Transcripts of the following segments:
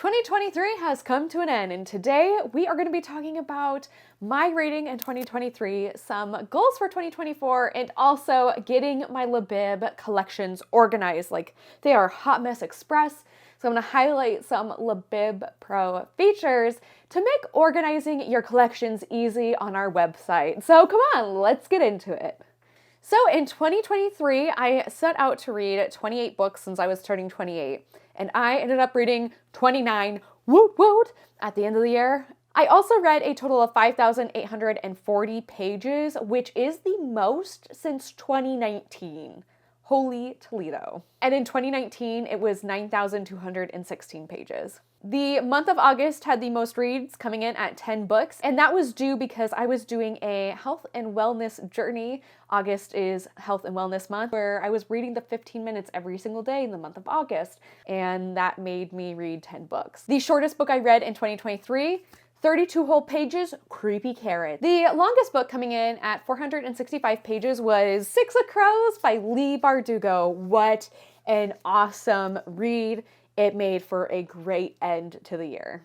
2023 has come to an end, and today we are going to be talking about my rating in 2023, some goals for 2024, and also getting my Libib collections organized. Like, they are hot mess express, so I'm going to highlight some Libib Pro features to make organizing your collections easy on our website. So come on, let's get into it. So in 2023, I set out to read 28 books since I was turning 28, and I ended up reading 29, woot woot, at the end of the year. I also read a total of 5,840 pages, which is the most since 2019. Holy Toledo. And in 2019, it was 9,216 pages. The month of August had the most reads, coming in at 10 books, and that was due because I was doing a health and wellness journey. August is health and wellness month, where I was reading the 15 minutes every single day in the month of August, and that made me read 10 books. The shortest book I read in 2023, 32 whole pages, Creepy Carrot. The longest book, coming in at 465 pages, was Six of Crows by Leigh Bardugo. What an awesome read. It made for a great end to the year.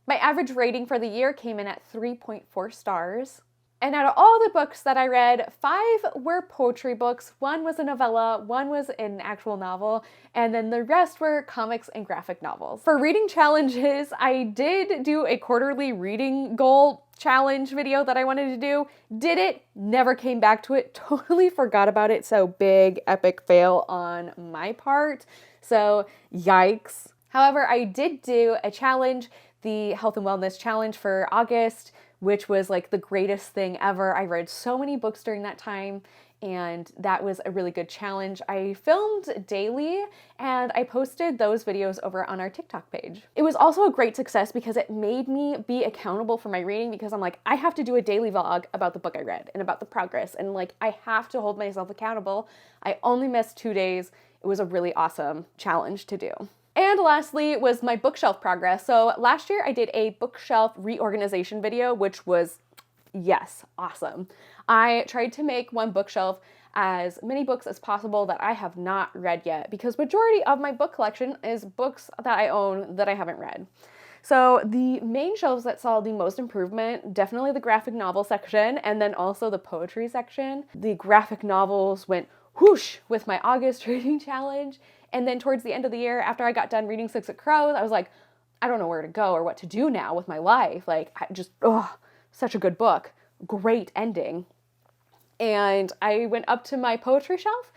My average rating for the year came in at 3.4 stars. And out of all the books that I read, 5 were poetry books, 1 was a novella, 1 was an actual novel, and then the rest were comics and graphic novels. For reading challenges, I did do a quarterly reading goal challenge video that I wanted to do. Did it, never came back to it, totally forgot about it, so big epic fail on my part. So yikes. However, I did do a challenge, the Health and Wellness Challenge for August, which was like the greatest thing ever. I read so many books during that time, and that was a really good challenge. I filmed daily, and I posted those videos over on our TikTok page. It was also a great success because it made me be accountable for my reading, because I'm like, I have to do a daily vlog about the book I read and about the progress, and like, I have to hold myself accountable. I only missed 2 days. It was a really awesome challenge to do. And lastly was my bookshelf progress. So last year I did a bookshelf reorganization video, which was, yes, awesome. I tried to make one bookshelf as many books as possible that I have not read yet, because majority of my book collection is books that I own that I haven't read. So the main shelves that saw the most improvement, definitely the graphic novel section, and then also the poetry section. The graphic novels went whoosh with my August reading challenge. And then towards the end of the year, after I got done reading Six of Crows, I was like, I don't know where to go or what to do now with my life. Like, I just, such a good book. Great ending. And I went up to my poetry shelf,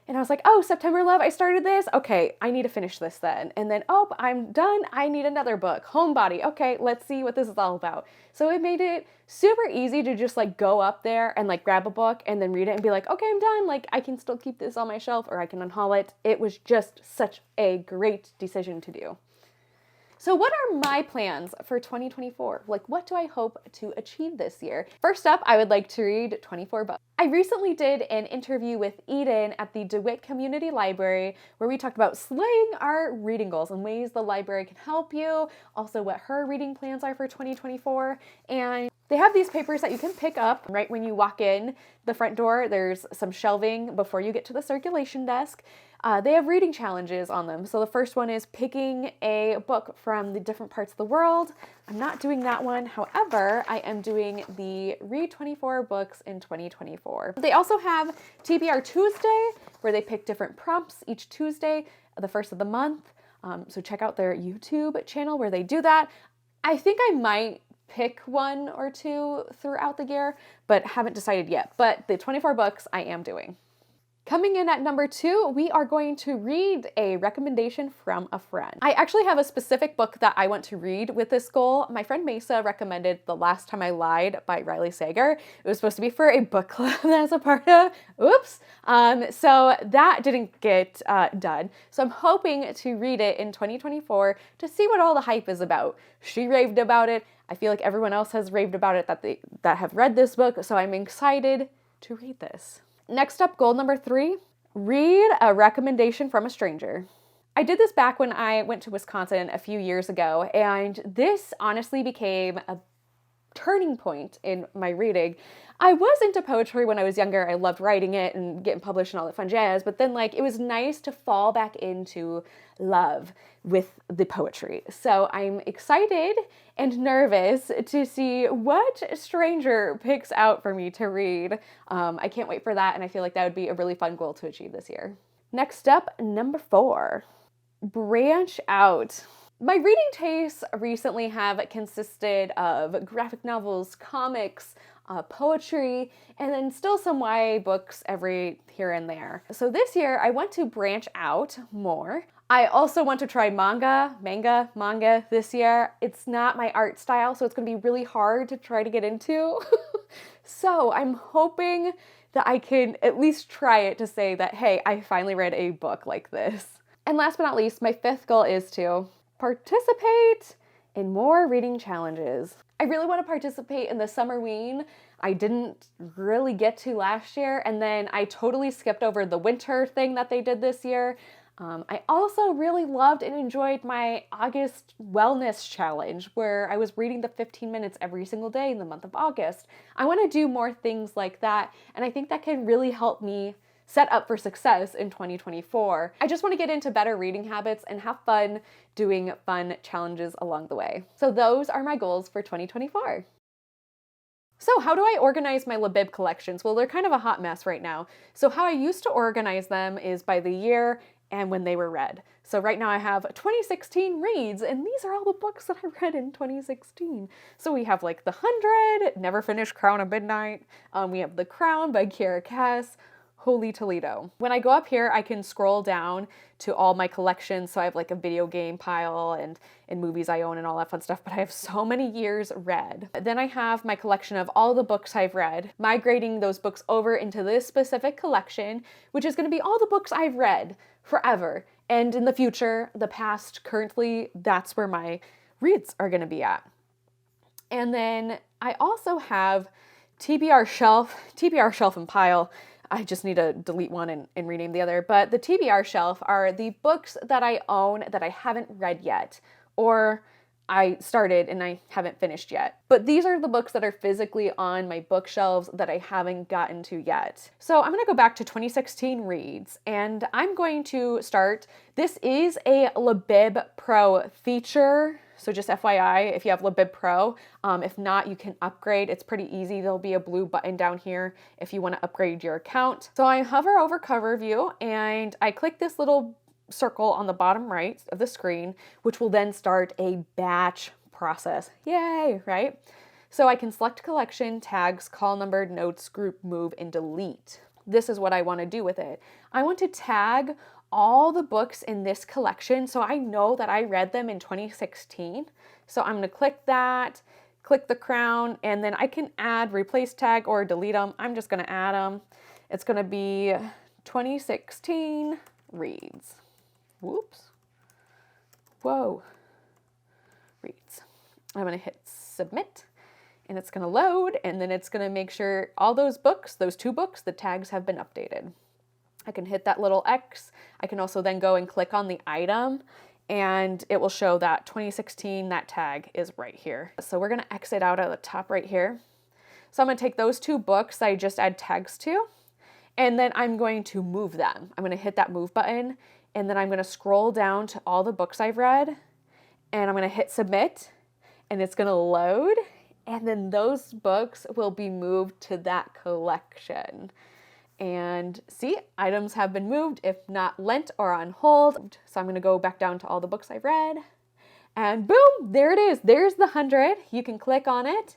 and I was like, oh, September Love, I started this. Okay, I need to finish this then. And then, oh, I'm done. I need another book. Homebody. Okay, let's see what this is all about. So it made it super easy to just like go up there and like grab a book and then read it and be like, okay, I'm done. Like, I can still keep this on my shelf, or I can unhaul it. It was just such a great decision to do. So what are my plans for 2024? Like, what do I hope to achieve this year? First up, I would like to read 24 books. I recently did an interview with Eden at the DeWitt Community Library, where we talked about slaying our reading goals and ways the library can help you, also what her reading plans are for 2024, and they have these papers that you can pick up right when you walk in the front door. There's some shelving before you get to the circulation desk. They have reading challenges on them. So the first one is picking a book from the different parts of the world. I'm not doing that one. However, I am doing the Read 24 books in 2024. They also have TBR Tuesday, where they pick different prompts each Tuesday, the first of the month. So check out their YouTube channel where they do that. I think I might pick 1 or 2 throughout the year, but haven't decided yet. But the 24 books I am doing. Coming in at number 2, we are going to read a recommendation from a friend. I actually have a specific book that I want to read with this goal. My friend Mesa recommended The Last Time I Lied by Riley Sager. It was supposed to be for a book club that I was a part of. Oops. So that didn't get done. So I'm hoping to read it in 2024 to see what all the hype is about. She raved about it. I feel like everyone else has raved about it that have read this book, so I'm excited to read this. Next up, goal number 3, read a recommendation from a stranger. I did this back when I went to Wisconsin a few years ago, and this honestly became a turning point in my reading. I was into poetry when I was younger. I loved writing it and getting published and all that fun jazz, but then like it was nice to fall back into love with the poetry. So I'm excited and nervous to see what stranger picks out for me to read. I can't wait for that, and I feel like that would be a really fun goal to achieve this year. Next up, number 4, branch out. My reading tastes recently have consisted of graphic novels, comics, poetry, and then still some YA books every here and there. So this year I want to branch out more. I also want to try manga this year. It's not my art style, so it's gonna be really hard to try to get into. So I'm hoping that I can at least try it to say that, hey, I finally read a book like this. And last but not least, my 5th goal is to participate in more reading challenges. I really want to participate in the Summerween. I didn't really get to last year, and then I totally skipped over the winter thing that they did this year. I also really loved and enjoyed my August wellness challenge where I was reading the 15 minutes every single day in the month of August. I want to do more things like that, and I think that can really help me set up for success in 2024. I just want to get into better reading habits and have fun doing fun challenges along the way. So those are my goals for 2024. So how do I organize my Libib collections? Well, they're kind of a hot mess right now. So how I used to organize them is by the year and when they were read. So right now I have 2016 reads, and these are all the books that I read in 2016. So we have like The 100, Never Finished Crown of Midnight. We have The Crown by Kiera Cass, Holy Toledo. When I go up here, I can scroll down to all my collections. So I have like a video game pile and movies I own and all that fun stuff, but I have so many years read. Then I have my collection of all the books I've read, migrating those books over into this specific collection, which is gonna be all the books I've read forever. And in the future, the past, currently, that's where my reads are gonna be at. And then I also have TBR shelf and pile. I just need to delete one and rename the other. But the TBR shelf are the books that I own that I haven't read yet, or I started and I haven't finished yet. But these are the books that are physically on my bookshelves that I haven't gotten to yet. So I'm gonna go back to 2016 reads, and I'm going to start. This is a Libib Pro feature. So just FYI, if you have Libib Pro, if not, you can upgrade. It's pretty easy. There'll be a blue button down here if you want to upgrade your account. So I hover over cover view and I click this little circle on the bottom right of the screen, which will then start a batch process. Yay, right? So I can select collection, tags, call number, notes, group, move, and delete. This is what I want to do with it. I want to tag all the books in this collection so I know that I read them in 2016. So I'm going to click that, click the crown, and then I can add, replace tag, or delete them. I'm just going to add them. It's going to be 2016 reads. Whoops. Whoa. Reads. I'm going to hit submit, and it's going to load, and then it's going to make sure all those books, those 2 books, the tags have been updated. I can hit that little X. I can also then go and click on the item, and it will show that 2016, that tag is right here. So we're gonna exit out at the top right here. So I'm gonna take those 2 books that I just add tags to, and then I'm going to move them. I'm gonna hit that move button, and then I'm gonna scroll down to all the books I've read, and I'm gonna hit submit, and it's gonna load, and then those books will be moved to that collection. And see, items have been moved, if not lent or on hold. So I'm gonna go back down to all the books I've read, and boom, there it is. There's the 100. You can click on it,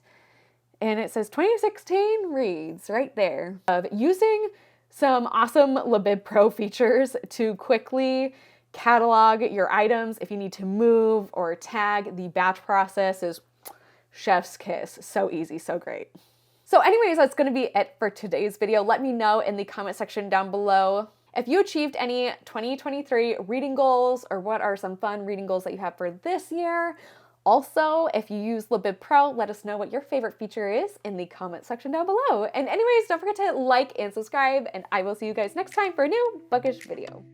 and it says 2016 reads right there. Using some awesome Libib Pro features to quickly catalog your items if you need to move or tag. The batch process is chef's kiss. So easy, so great. So anyways, that's going to be it for today's video. Let me know in the comment section down below if you achieved any 2023 reading goals, or what are some fun reading goals that you have for this year. Also, if you use Libib Pro, let us know what your favorite feature is in the comment section down below. And anyways, don't forget to like and subscribe, and I will see you guys next time for a new bookish video.